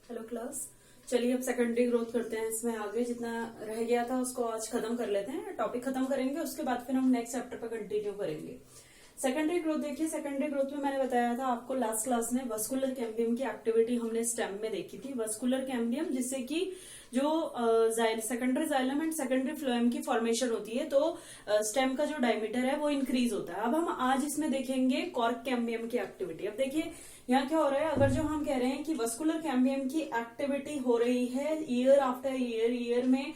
Hello class. चलिए अब secondary growth करते हैं। इसमें आगे जितना रह गया था उसको आज खत्म कर लेते हैं। टॉपिक खत्म करेंगे, उसके बाद फिर हम नेक्स्ट चैप्टर पर कंटिन्यू करेंगे। सेकेंडरी ग्रोथ देखिए, सेकेंडरी ग्रोथ में मैंने बताया था आपको लास्ट क्लास में वस्कुलर कैम्बियम की एक्टिविटी हमने स्टेम में देखी थी। वस्कुलर कैम्बियम जिससे कि जो secondary xylem and secondary phloem की फॉर्मेशन होती है, तो स्टेम का जो डायमीटर है वो इंक्रीज होता है। अब हम आज इसमें देखेंगे कॉर्क कैम्बियम की एक्टिविटी। अब देखिए यहाँ क्या हो रहा है, अगर जो हम कह रहे हैं कि वस्कुलर कैम्बियम की एक्टिविटी हो रही है ईयर आफ्टर ईयर में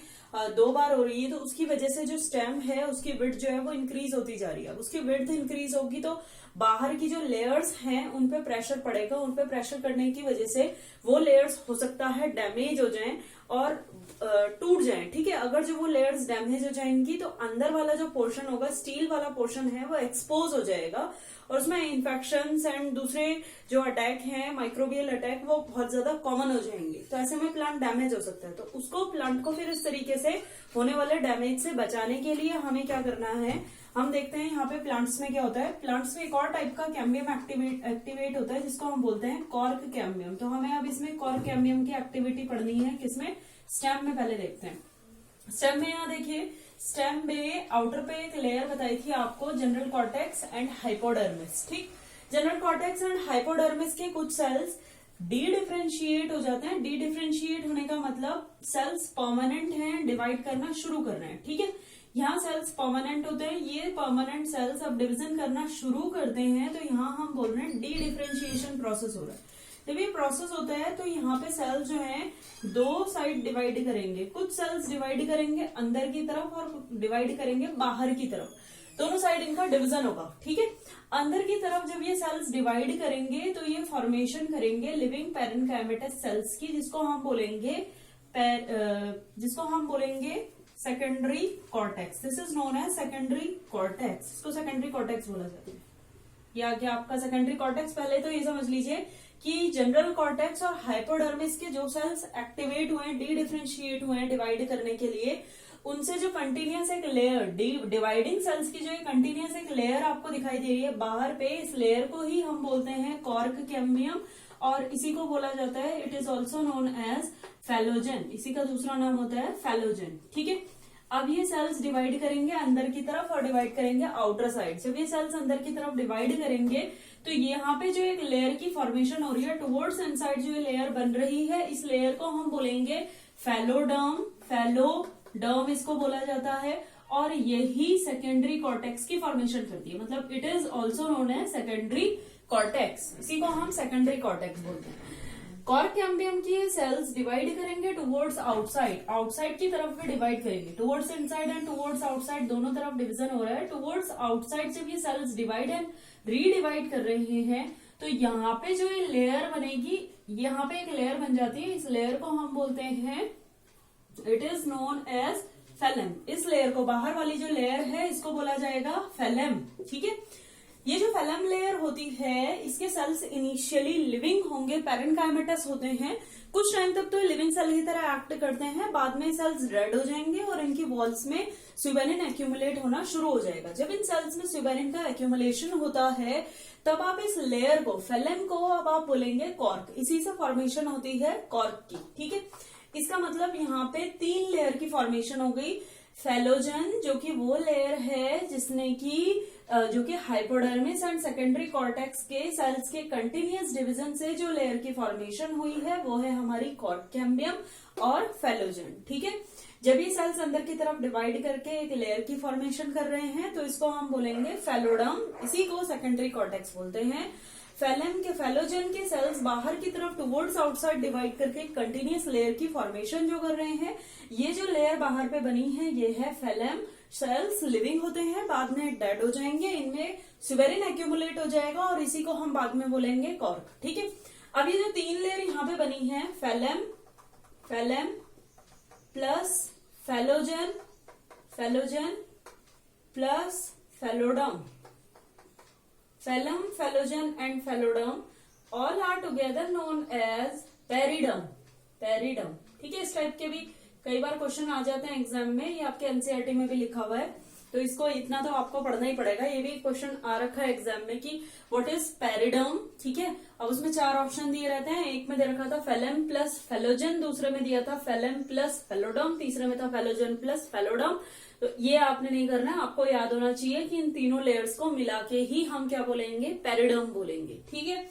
2 बार हो रही है, तो उसकी वजह से जो स्टेम है उसकी विड्थ जो है वो इंक्रीज होती जा रही है। उसकी विड्थ इंक्रीज होगी तो बाहर की जो लेयर्स हैं उन पे प्रेशर पड़ेगा। उन पे प्रेशर करने की वजह से वो लेयर्स हो सकता है डैमेज हो जाएं और टूट जाएं। ठीक है, अगर जो वो लेयर्स डैमेज हो जाएंगी तो अंदर वाला जो पोर्शन होगा, स्टील वाला पोर्शन है, वो एक्सपोज हो जाएगा और उसमें इन्फेक्शंस एंड दूसरे जो अटैक हैं, माइक्रोबियल अटैक, वो बहुत ज्यादा कॉमन हो जाएंगे। तो ऐसे में प्लांट डैमेज हो सकता है। तो उसको प्लांट को फिर इस तरीके से होने वाले डैमेज से बचाने के लिए हमें क्या करना है, हम देखते हैं यहाँ पे प्लांट्स में क्या होता है। प्लांट्स में एक और टाइप का कैम्बियम एक्टिवेट होता है जिसको हम बोलते हैं कॉर्क कैम्बियम। तो हमें अब इसमें कॉर्क कैम्बियम की एक्टिविटी पढ़नी है। किसमें? स्टेम में। पहले देखते हैं स्टेम में। यहाँ देखिए, स्टेम में आउटर पे एक लेयर बताई थी आपको, जनरल कॉर्टेक्स एंड हाइपोडर्मिस। ठीक, जनरल कॉर्टेक्स एंड हाइपोडर्मिस के कुछ सेल्स डी डिफ्रेंशिएट हो जाते हैं। डी डिफ्रेंशिएट होने का मतलब सेल्स परमानेंट हैं, डिवाइड करना शुरू कर रहे हैं। ठीक है, यहाँ सेल्स परमानेंट होते हैं। ये परमानेंट सेल्स अब डिवीजन करना शुरू करते हैं, तो यहाँ हम बोल रहे हैं डी डिफ्रेंशिएशन प्रोसेस हो रहा है। जब ये प्रोसेस होता है तो यहाँ पे सेल्स जो हैं 2 साइड डिवाइड करेंगे। कुछ सेल्स डिवाइड करेंगे अंदर की तरफ और डिवाइड करेंगे बाहर की तरफ। दोनों साइड इनका डिवीजन होगा। ठीक है, अंदर की तरफ जब ये सेल्स डिवाइड करेंगे तो ये फॉर्मेशन करेंगे लिविंग पैरेन्काइमेटस सेल्स की, जिसको हम बोलेंगे secondary cortex. This is known as secondary cortex. इसको सेकेंडरी कॉर्टेक्स बोला जाता है। या क्या आपका सेकेंडरी कॉर्टेक्स? पहले तो ये समझ लीजिए कि जनरल कॉर्टेक्स और हाइपोडर्मिस के जो सेल्स एक्टिवेट हुए हैं, डी डिफ्रेंशिएट हुए हैं डिवाइड करने के लिए, उनसे जो कंटिन्यूअस एक लेयर, डिवाइडिंग सेल्स की जो एक कंटिन्यूअस एक लेयर आपको दिखाई दे रही है बाहर पे, इस लेयर को ही हम बोलते हैं कॉर्क कैम्बियम और इसी को बोला जाता है, it is also known as phellogen. इसी का दूसरा नाम होता है फैलोजन। ठीक है, अब ये सेल्स डिवाइड करेंगे अंदर की तरफ और डिवाइड करेंगे आउटर साइड। जब ये सेल्स अंदर की तरफ डिवाइड करेंगे तो यहाँ पे जो एक लेयर की फॉर्मेशन हो रही है टुवर्ड्स इनसाइड, जो ये लेयर बन रही है, इस लेयर को हम बोलेंगे फैलोडर्म। फैलोडर्म इसको बोला जाता है और यही सेकेंडरी कॉर्टेक्स की फॉर्मेशन करती है। मतलब it is also known as secondary cortex. इसी को हम सेकेंडरी कॉर्टेक्स बोलते हैं। कॉर्क कैम्बियम की सेल्स डिवाइड करेंगे टुवर्ड्स आउटसाइड, आउटसाइड की तरफ भी डिवाइड करेंगे। Towards inside and towards outside दोनों तरफ डिवीजन हो रहा है। टुवर्ड्स आउटसाइड जब ये सेल्स डिवाइड एंड रीडिवाइड कर रहे हैं तो यहाँ पे जो ये लेयर बनेगी, यहाँ पे एक लेयर बन जाती है। इस लेयर को हम बोलते हैं, it is known as phellem. इस लेयर को, बाहर वाली जो लेयर है, इसको बोला जाएगा फेलम। ठीक है, ये जो फेलम लेयर होती है, इसके सेल्स इनिशियली लिविंग होंगे, पैरेन्काइमेटस होते हैं। कुछ टाइम तक तो लिविंग सेल की तरह एक्ट करते हैं, बाद में सेल्स डेड हो जाएंगे और इनकी वॉल्स में स्यूबेरिन एक्यूमुलेट होना शुरू हो जाएगा। जब इन सेल्स में स्यूबेरिन का एक्यूमुलेशन होता है तब आप इस लेयर को, फेलम को, अब आप बोलेंगे कॉर्क। इसी से फॉर्मेशन होती है कॉर्क की। ठीक है, इसका मतलब यहाँ पे 3 लेयर की फॉर्मेशन हो गई। फैलोजन जो कि वो लेयर है जिसने की जो कि हाइपोडर्मिस एंड सेकेंडरी कॉर्टेक्स के सेल्स के कंटिन्यूअस डिवीजन से जो लेयर की फॉर्मेशन हुई है वो है हमारी कॉर्क कैम्बियम और फैलोजन। ठीक है, जब ये सेल्स अंदर की तरफ डिवाइड करके एक लेयर की फॉर्मेशन कर रहे हैं तो इसको हम बोलेंगे फैलोडम। इसी को सेकेंडरी कॉर्टेक्स बोलते हैं। फैलोजन के सेल्स बाहर की तरफ टुवर्ड्स आउटसाइड डिवाइड करके कंटिन्यूअस लेयर की फॉर्मेशन जो कर रहे हैं, ये जो लेयर बाहर पे बनी है ये है फेलम। सेल्स लिविंग होते हैं, बाद में डेड हो जाएंगे, इनमें स्यूबेरिन एक्यूमुलेट हो जाएगा और इसी को हम बाद में बोलेंगे कॉर्क। ठीक है, अब ये जो 3 लेयर यहाँ पे बनी है, phellem plus phellogen, phellogen plus phelloderm, phellem, phellogen and phelloderm all are together known as periderm. ठीक है, इस टाइप के भी कई बार क्वेश्चन आ जाते हैं एग्जाम में, ये आपके एनसीईआरटी में भी लिखा हुआ है। तो इसको इतना तो आपको पढ़ना ही पड़ेगा। ये भी क्वेश्चन आ रखा है एग्जाम में कि व्हाट इज पेरिडर्म, ठीक है। अब उसमें 4 ऑप्शन दिए रहते हैं। एक में दे रखा था फेलम प्लस फेलोजन, दूसरे में दिया था फेलम प्लस फेलोडम, तीसरे में था फेलोजन प्लस फेलोडम। तो ये आपने नहीं करना है, आपको याद होना चाहिए कि इन तीनों लेयर्स को मिला के ही हम क्या बोलेंगे, पेरिडर्म बोलेंगे, ठीक है।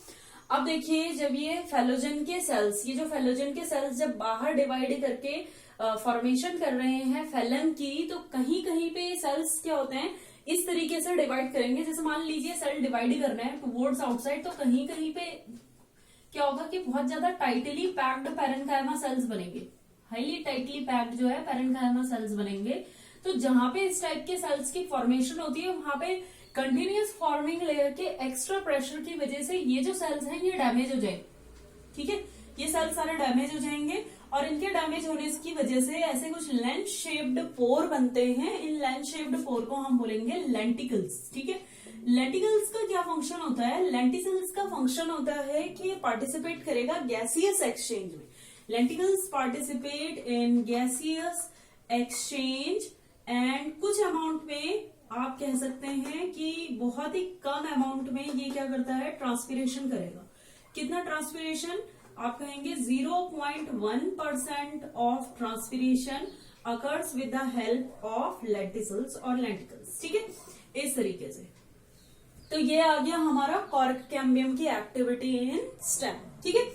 अब देखिए, जब ये फेलोजन के सेल्स, ये जो फेलोजन के सेल्स जब बाहर डिवाइड करके फॉर्मेशन कर रहे हैं फेलम की, तो कहीं कहीं पे सेल्स क्या होते हैं, इस तरीके से डिवाइड करेंगे। जैसे मान लीजिए सेल डिवाइड करना है टुवर्ड्स आउटसाइड, तो कहीं कहीं पे क्या होगा कि बहुत ज्यादा टाइटली पैक्ड पैरेन्काइमा सेल्स बनेंगे, हाईली टाइटली पैक्ड जो है पैरेन्काइमा सेल्स बनेंगे। तो जहां पे इस टाइप के सेल्स की फॉर्मेशन होती है, वहां पे कंटिन्यूअस फॉर्मिंग लेयर के एक्स्ट्रा प्रेशर की वजह से ये जो सेल्स हैं ये डैमेज हो जाएंगे, ठीक है। ये सेल्स सारे डैमेज हो जाएंगे और इनके डैमेज होने की वजह से ऐसे कुछ लेंथ शेप्ड पोर बनते हैं। इन लेंथ शेप्ड पोर को हम बोलेंगे लेंटिकल्स, ठीक है। लेंटिकल्स का क्या फंक्शन होता है, लेंटिकल्स का फंक्शन होता है कि ये पार्टिसिपेट करेगा गैसियस एक्सचेंज में। Lenticels participate in gaseous exchange and कुछ अमाउंट में आप कह सकते हैं कि बहुत ही कम अमाउंट में ये क्या करता है, ट्रांसपिरेशन करेगा। कितना ट्रांसपिरेशन, आप कहेंगे 0.1% of transpiration occurs with the help of lenticels और लेंटिकल्स, ठीक है, इस तरीके से। तो ये आ गया हमारा कॉर्क कैम्बियम की एक्टिविटी इन स्टेम, ठीक है।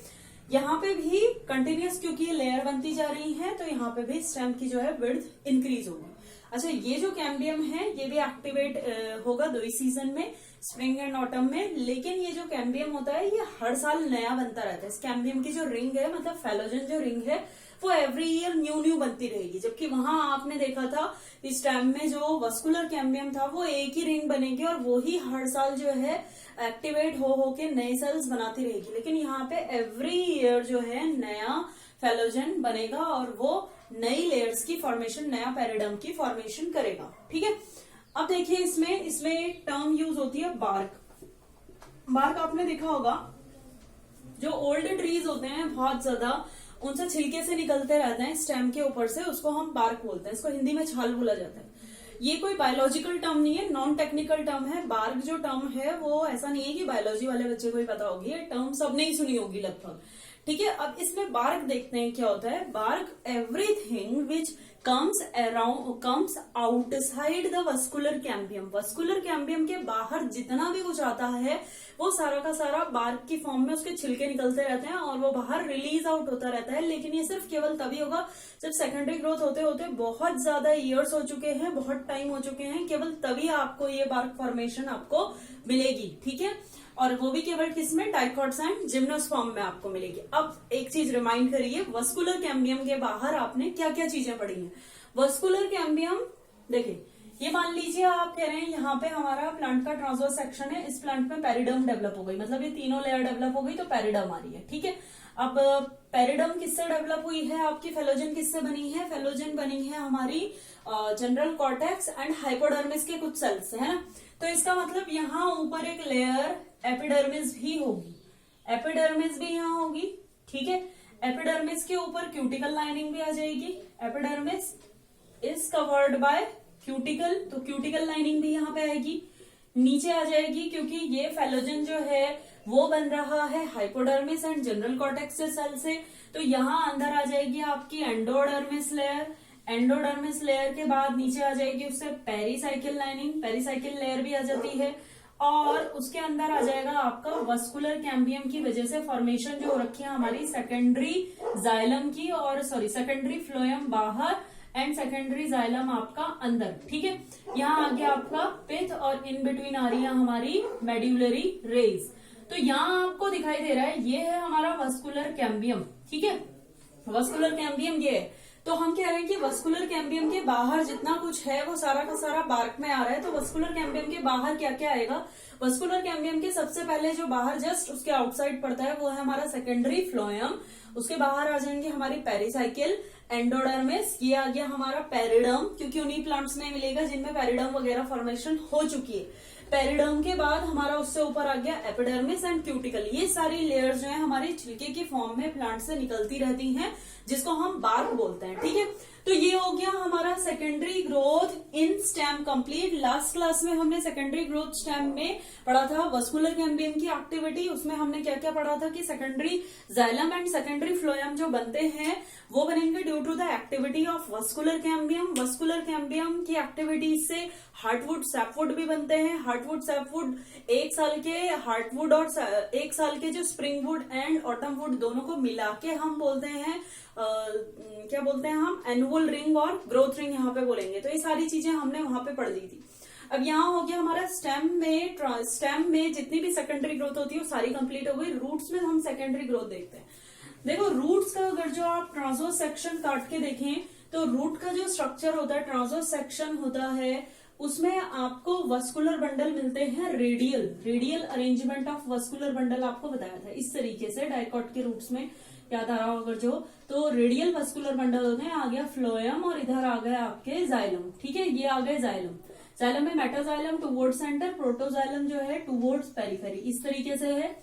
यहाँ पे भी कंटिन्यूअस क्योंकि लेयर बनती जा रही है, तो यहाँ पे भी स्टेम की जो है विड्थ इंक्रीज होगी। अच्छा, ये जो कैम्बियम है ये भी एक्टिवेट होगा 2 ही सीजन में, स्प्रिंग एंड ऑटम में। लेकिन ये जो कैम्बियम होता है ये हर साल नया बनता रहता है। इस कैम्बियम की जो रिंग है, मतलब फेलोजन जो रिंग है, वो एवरी ईयर न्यू बनती रहेगी। जबकि वहां आपने देखा था इस टाइम में जो वस्कुलर कैम्बियम था वो एक ही रिंग बनेगी और वो ही हर साल जो है एक्टिवेट हो के नए सेल्स बनाती रहेगी। लेकिन यहाँ पे एवरी ईयर जो है नया फेलोजन बनेगा और वो नई लेयर्स की फॉर्मेशन, नया पेरिडर्म की फॉर्मेशन करेगा, ठीक है। अब देखिए इसमें एक टर्म यूज होती है बार्क। बार्क आपने देखा होगा, जो ओल्ड ट्रीज होते हैं बहुत ज्यादा, उनसे छिलके से निकलते रहते हैं स्टेम के ऊपर से, उसको हम बार्क बोलते हैं। इसको हिंदी में छाल बोला जाता है। ये कोई बायोलॉजिकल टर्म नहीं है, नॉन टेक्निकल टर्म है। बार्क जो टर्म है वो ऐसा नहीं है कि बायोलॉजी वाले बच्चे को ही पता होगी, ये टर्म सबने ही सुनी होगी लगभग, ठीक है। अब इसमें बार्क देखते हैं क्या होता है। Bark everything which comes outside the vascular cambium. Vascular cambium के बाहर जितना भी कुछ आता है वो सारा का सारा बार्क की फॉर्म में उसके छिलके निकलते रहते हैं और वो बाहर रिलीज आउट होता रहता है। लेकिन ये सिर्फ केवल तभी होगा जब सेकेंडरी ग्रोथ होते होते बहुत ज्यादा ईयर्स हो चुके हैं, बहुत टाइम हो चुके हैं, केवल तभी आपको ये बार्क फॉर्मेशन आपको मिलेगी, ठीक है। और वो भी केवल किसमें, डाइकॉट्स एंड जिम्नोस्पर्म में आपको मिलेगी। अब एक चीज रिमाइंड करिए, वस्कुलर कैम्बियम के बाहर आपने क्या क्या चीजें पढ़ी हैं। वस्कुलर कैम्बियम देखिए, ये मान लीजिए आप कह रहे हैं यहाँ पे हमारा प्लांट का ट्रांसवर्स सेक्शन है, इस प्लांट में पेरिडर्म डेवलप हो गई, मतलब ये तीनों लेयर डेवलप हो गई तो पेरिडर्म आ रही है, ठीक है। अब पेरिडर्म किससे डेवलप हुई है आपकी, फेलोजन किससे बनी है, फेलोजन बनी है हमारी जनरल कॉर्टेक्स एंड हाइपोडर्मिस के कुछ सेल्स से, है ना। तो इसका मतलब यहाँ ऊपर एक लेयर एपिडर्मिस भी होगी, एपिडर्मिस भी यहाँ होगी, ठीक है। एपिडर्मिस के ऊपर क्यूटिकल लाइनिंग भी आ जाएगी। Epidermis is covered by cuticle, तो क्यूटिकल लाइनिंग भी यहाँ पे आएगी, नीचे आ जाएगी क्योंकि ये फेलोजन जो है वो बन रहा है hypodermis and general cortex cell से, तो यहाँ अंदर आ जाएगी आपकी एंडोडर्मिस लेयर। एंडोडर्मिस लेयर के बाद नीचे आ जाएगी उससे पेरीसाइकिल लाइनिंग, पेरीसाइकिल लेयर भी आ जाती है और उसके अंदर आ जाएगा आपका वस्कुलर कैम्बियम की वजह से फॉर्मेशन जो हो रखी है हमारी सेकेंडरी जाइलम की, और सेकेंडरी फ्लोएम बाहर एंड सेकेंडरी जाइलम आपका अंदर, ठीक है। यहाँ आ गया आपका पिथ और इन बिटवीन आ रही है हमारी मेड्यूलरी रेज। तो यहाँ आपको दिखाई दे रहा है ये है हमारा वस्कुलर कैम्बियम, ठीक है। वस्कुलर कैम्बियम ये है। तो हम कह रहे हैं कि वस्कुलर कैम्बियम के बाहर जितना कुछ है वो सारा का सारा बार्क में आ रहा है। तो वस्कुलर कैम्बियम के बाहर क्या क्या आएगा, वस्कुलर कैम्बियम के सबसे पहले जो बाहर जस्ट उसके आउटसाइड पड़ता है वो है हमारा सेकेंडरी फ्लोएम। उसके बाहर आ जाएंगे हमारी पेरीसाइकिल, एंडोडर्मिस, ये आ गया हमारा पेरिडर्म, क्योंकि उन्हीं प्लांट्स में मिलेगा जिनमें पेरिडर्म वगैरह फॉर्मेशन हो चुकी है। पेरिडर्म के बाद हमारा उससे ऊपर आ गया एपिडर्मिस एंड क्यूटिकल। ये सारी लेयर्स जो है हमारे छिलके के फॉर्म में प्लांट से निकलती रहती हैं, जिसको हम बार्क बोलते हैं। ठीक है, तो ये हो गया हमारा secondary growth in stem complete. Last class में हमने सेकेंडरी ग्रोथ स्टेम में पढ़ा था वस्कुलर कैम्बियम की एक्टिविटी। उसमें हमने क्या क्या पढ़ा था कि secondary xylem and secondary phloem जो बनते हैं वो बनेंगे due to the activity of vascular cambium. Vascular cambium की एक्टिविटी से हार्टवुड सैपवुड भी बनते हैं। हार्टवुड सैपवुड एक साल के हार्टवुड और एक साल के जो spring would and autumn would दोनों को मिला के हम बोलते हैं क्या बोलते हैं हम, एनुअल रिंग और ग्रोथ रिंग यहाँ पे बोलेंगे। तो ये सारी चीजें हमने वहां पे पढ़ ली थी। अब यहाँ हो गया हमारा स्टेम में जितनी भी सेकेंडरी ग्रोथ होती है वो सारी कंप्लीट हो गई। रूट्स में हम सेकेंडरी ग्रोथ देखते हैं। देखो रूट्स का अगर जो आप ट्रांसवर्स सेक्शन काट के देखें तो रूट का जो स्ट्रक्चर होता है, ट्रांसवर्स सेक्शन होता है, उसमें आपको वस्कुलर बंडल मिलते हैं। Radial arrangement of vascular bundle आपको बताया था इस तरीके से डाइकॉट के रूट्स में, याद आ रहा होगा अगर जो, तो रेडियल वस्कुलर बंडल होते हैं। आ गया फ्लोएम और इधर आ गया आपके जाइलम। ठीक है, ये आ गए जाइलम। जाइलम में मेटाजाइलम टुवर्ड्स सेंटर, प्रोटोजाइलम जो है टुवर्ड्स पेरिफेरी, इस तरीके से है।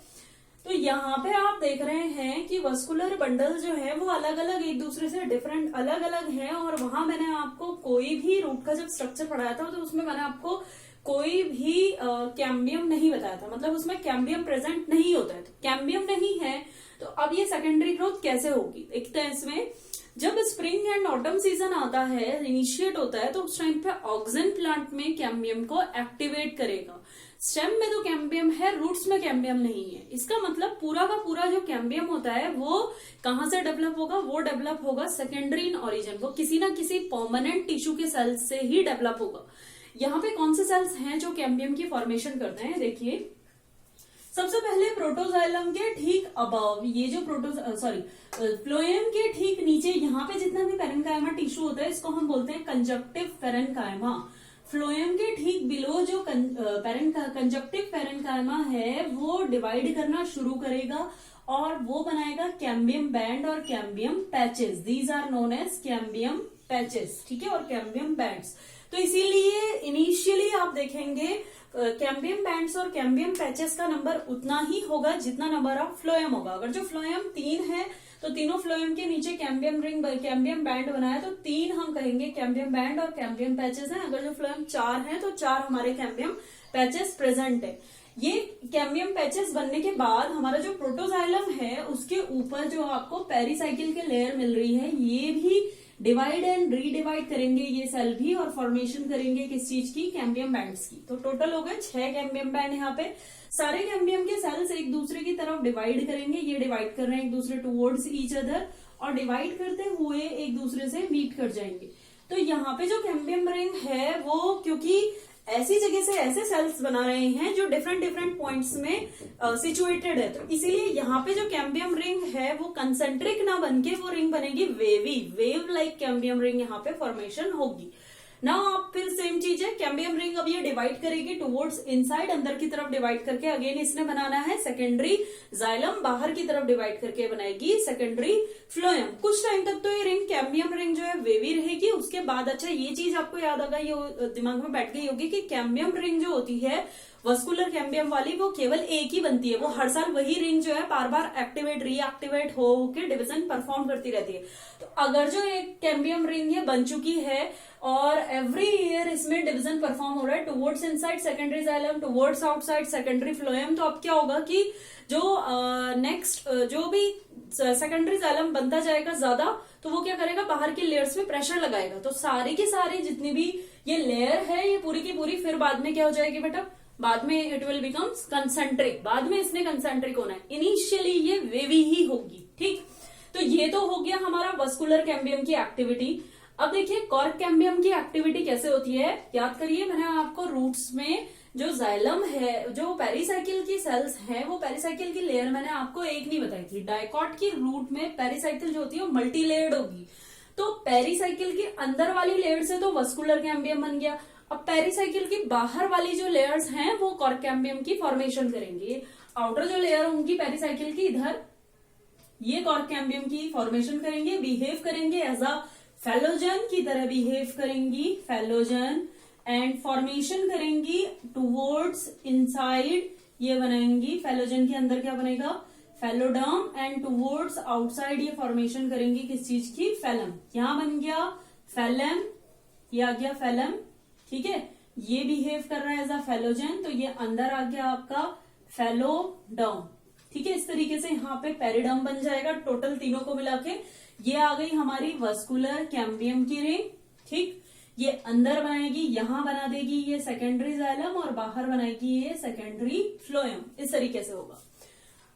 तो यहाँ पे आप देख रहे हैं कि वस्कुलर बंडल जो है वो अलग अलग एक दूसरे से डिफरेंट अलग अलग है। और वहां मैंने आपको कोई भी रूट का जब स्ट्रक्चर पढ़ाया था तो उसमें मैंने आपको कोई भी कैम्बियम नहीं बताया था, मतलब उसमें कैम्बियम प्रेजेंट नहीं होता है। तो कैम्बियम नहीं है तो अब ये सेकेंडरी ग्रोथ कैसे होगी देखते हैं। इसमें जब स्प्रिंग एंड ऑटम सीजन आता है, इनिशिएट होता है, तो उस टाइम पे ऑक्सिन प्लांट में कैम्बियम को एक्टिवेट करेगा। स्टेम में तो कैम्बियम है, रूट्स में कैम्बियम नहीं है। इसका मतलब पूरा का पूरा जो कैम्बियम होता है वो कहां से डेवलप होगा, वो डेवलप होगा सेकेंडरी इन ओरिजिन, वो किसी ना किसी परमानेंट टिश्यू के सेल्स से ही डेवलप होगा। यहाँ पे कौन से सेल्स हैं जो कैम्बियम की फॉर्मेशन करते हैं, देखिए। सबसे पहले प्रोटोजाइलम के ठीक अबव, ये जो फ्लोएम के ठीक नीचे यहाँ पे जितना भी पेरेन्काइमा टिश्यू होता है इसको हम बोलते हैं कंजक्टिव पेरेन्काइमा। फ्लोएम के ठीक बिलो जो कंजक्टिव पेरेन्काइमा है वो डिवाइड करना शुरू करेगा और वो बनाएगा कैम्बियम बैंड और cambium patches. These are known as cambium patches. ठीक है, और कैम्बियम बैंड्स। तो इसीलिए इनिशियली आप देखेंगे कैम्बियम बैंड्स और कैम्बियम पैचेस का नंबर उतना ही होगा जितना नंबर ऑफ फ्लोएम होगा। अगर जो फ्लोएम 3 है तो तीनों फ्लोएम के नीचे कैम्बियम रिंग कैम्बियम बैंड बनाया तो 3 हम कहेंगे कैम्बियम बैंड और कैम्बियम पैचेस हैं। अगर जो फ्लोएम 4 है तो 4 हमारे कैम्बियम पैचेस प्रेजेंट है। ये कैम्बियम पैचेस बनने के बाद हमारा जो प्रोटोजाइलम है उसके ऊपर जो आपको पेरिसाइकिल के लेयर मिल रही है, ये भी डिवाइड एंड रीडिवाइड करेंगे ये सेल भी, और फॉर्मेशन करेंगे किस चीज की, कैम्बियम बैंड्स की। तो टोटल हो गए 6 कैम्बियम बैंड। यहाँ पे सारे कैम्बियम के सेल्स एक दूसरे की तरफ डिवाइड करेंगे। ये डिवाइड कर रहे हैं एक दूसरे टुवर्ड्स ईच अदर, और डिवाइड करते हुए एक दूसरे से मीट कर जाएंगे। तो यहाँ पे जो कैम्बियम रिंग है वो क्योंकि ऐसी जगह से ऐसे सेल्स बना रहे हैं जो डिफरेंट पॉइंट्स में सिचुएटेड है, तो इसीलिए यहाँ पे जो कैम्बियम रिंग है वो कंसेंट्रिक ना बनके वो रिंग बनेगी wavy, wave like cambium ring यहाँ पे फॉर्मेशन होगी। ना आप फिर सेम चीज है, कैम्बियम रिंग अब ये डिवाइड करेगी टुवर्ड्स इनसाइड, अंदर की तरफ डिवाइड करके अगेन इसने बनाना है सेकेंडरी जाइलम, बाहर की तरफ डिवाइड करके बनाएगी सेकेंडरी फ्लोएम। कुछ टाइम तक तो ये रिंग कैम्बियम रिंग जो है वेवी रहेगी। उसके बाद अच्छा ये चीज आपको याद होगा, ये दिमाग में बैठ गई होगी कि कैम्बियम रिंग जो होती है वस्कुलर कैम्बियम वाली वो केवल एक ही बनती है। वो हर साल वही रिंग जो है बार बार एक्टिवेट रीएक्टिवेट होकर डिवीजन परफॉर्म करती रहती है। तो अगर जो एक कैम्बियम रिंग ये बन चुकी है और एवरी ईयर इसमें डिवीजन परफॉर्म हो रहा है towards inside secondary xylem, towards outside secondary phloem, तो अब क्या होगा कि जो नेक्स्ट जो भी सेकेंडरी जाइलम बनता जाएगा ज्यादा तो वो क्या करेगा, बाहर की लेयर्स में प्रेशर लगाएगा। तो सारी की सारी जितनी भी ये लेयर है ये पूरी की पूरी फिर बाद में क्या हो जाएगी बेटा, बाद में इट विल बिकम्स कंसेंट्रिक। बाद में इसने कंसेंट्रिक होना है, इनिशियली ये वेवी ही होगी। ठीक, तो ये तो हो गया हमारा वस्कुलर कैम्बियम की एक्टिविटी। अब देखिए कॉर्क कैम्बियम की एक्टिविटी कैसे होती है, याद करिए मैंने आपको रूट्स में जो जाइलम है, जो पेरिसाइकिल की सेल्स हैं, वो पेरिसाइकिल की लेयर मैंने आपको एक नहीं बताई थी। डाइकॉट की रूट में पेरिसाइकिल जो होती है वो मल्टी लेयर्ड होगी। तो पेरिसाइकिल की अंदर वाली लेयर से तो वस्कुलर कैम्बियम बन गया। अब पेरिसाइकिल की बाहर वाली जो लेयर्स हैं वो कॉर्क कैम्बियम की फॉर्मेशन करेंगे। आउटर जो लेयर होंगी पेरिसाइकिल की इधर, ये कॉर्क कैम्बियम की फॉर्मेशन करेंगे, बिहेव करेंगे एज अ फैलोजन की तरह बिहेव करेंगी, फैलोजन एंड फॉर्मेशन करेंगी टुवर्ड्स इनसाइड, ये बनाएंगी फेलोजन के अंदर क्या बनेगा, फेलोडर्म, एंड टुवर्ड्स आउटसाइड ये फॉर्मेशन करेंगी किस चीज की, फेलम। यहां बन गया फेलम, ये आ गया फेलम, ठीक है, ये बिहेव कर रहा है एज अ फेलोजन, तो ये अंदर आ गया आपका फेलोडर्म, ठीक है। इस तरीके से यहाँ पे पेरिडर्म बन जाएगा। टोटल तीनों को मिला के ये आ गई हमारी वस्कुलर कैम्बियम की रिंग, ठीक। ये अंदर बनाएगी, यहां बना देगी ये सेकेंडरी जाइलम, और बाहर बनाएगी ये सेकेंडरी फ्लोएम, इस तरीके से होगा।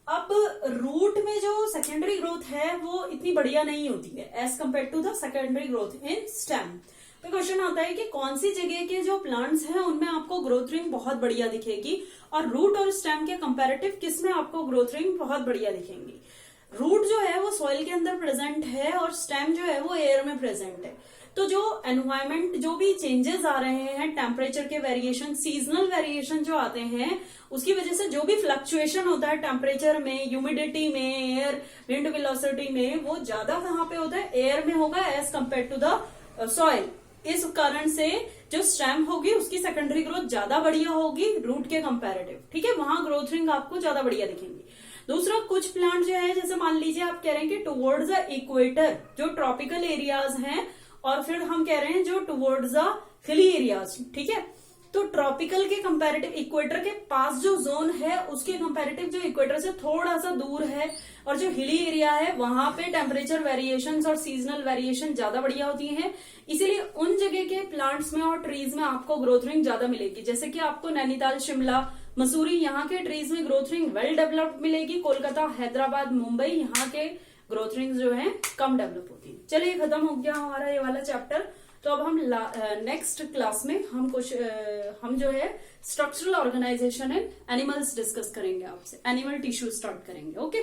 अब रूट में जो सेकेंडरी ग्रोथ है वो इतनी बढ़िया नहीं होती है as compared to the secondary growth in stem. तो क्वेश्चन आता है कि कौन सी जगह के जो प्लांट्स हैं उनमें आपको ग्रोथ रिंग बहुत बढ़िया दिखेगी, और रूट और स्टेम के कंपैरेटिव किस में आपको ग्रोथ रिंग बहुत बढ़िया दिखेंगी। रूट जो है वो सॉइल के अंदर प्रेजेंट है, और स्टेम जो है वो एयर में प्रेजेंट है। तो जो एनवायरमेंट, जो भी चेंजेस आ रहे हैं, टेम्परेचर के वेरिएशन, सीजनल वेरिएशन जो आते हैं, उसकी वजह से जो भी फ्लक्चुएशन होता है टेम्परेचर में, ह्यूमिडिटी में, एयर विंड वेलोसिटी में, वो ज्यादा कहाँ पे होता है, एयर में होगा as compared to the soil. इस कारण से जो स्टेम होगी उसकी सेकेंडरी ग्रोथ ज्यादा बढ़िया होगी रूट के कंपैरेटिव, ठीक है, वहां ग्रोथ रिंग आपको ज्यादा बढ़िया दिखेंगी। दूसरा, कुछ प्लांट जो है, जैसे मान लीजिए आप कह रहे हैं कि टुवर्ड्स द इक्वेटर, जो ट्रॉपिकल एरियाज हैं, और फिर हम कह रहे हैं जो टुवर्ड्स द हिली एरियाज, ठीक है। तो ट्रॉपिकल के कंपैरेटिव इक्वेटर के पास जो जोन है उसके कंपैरेटिव जो इक्वेटर से थोड़ा सा दूर है, और जो हिली एरिया है वहां पे टेम्परेचर वेरिएशंस और सीजनल वेरिएशन ज्यादा बढ़िया होती हैं। इसीलिए उन जगह के प्लांट्स में और ट्रीज में आपको ग्रोथ रिंग ज्यादा मिलेगी। जैसे कि आपको नैनीताल, शिमला, मसूरी, यहाँ के ट्रीज में ग्रोथ रिंग वेल डेवलप्ड मिलेगी। कोलकाता, हैदराबाद, मुंबई, यहाँ के ग्रोथ रिंग्स जो है कम डेवलप होती है। चलिए, खत्म हो गया हमारा ये वाला चैप्टर। तो अब हम नेक्स्ट क्लास में हम जो है structural organisation and animals discuss करेंगे आपसे, एनिमल टिश्यू स्टार्ट करेंगे। ओके।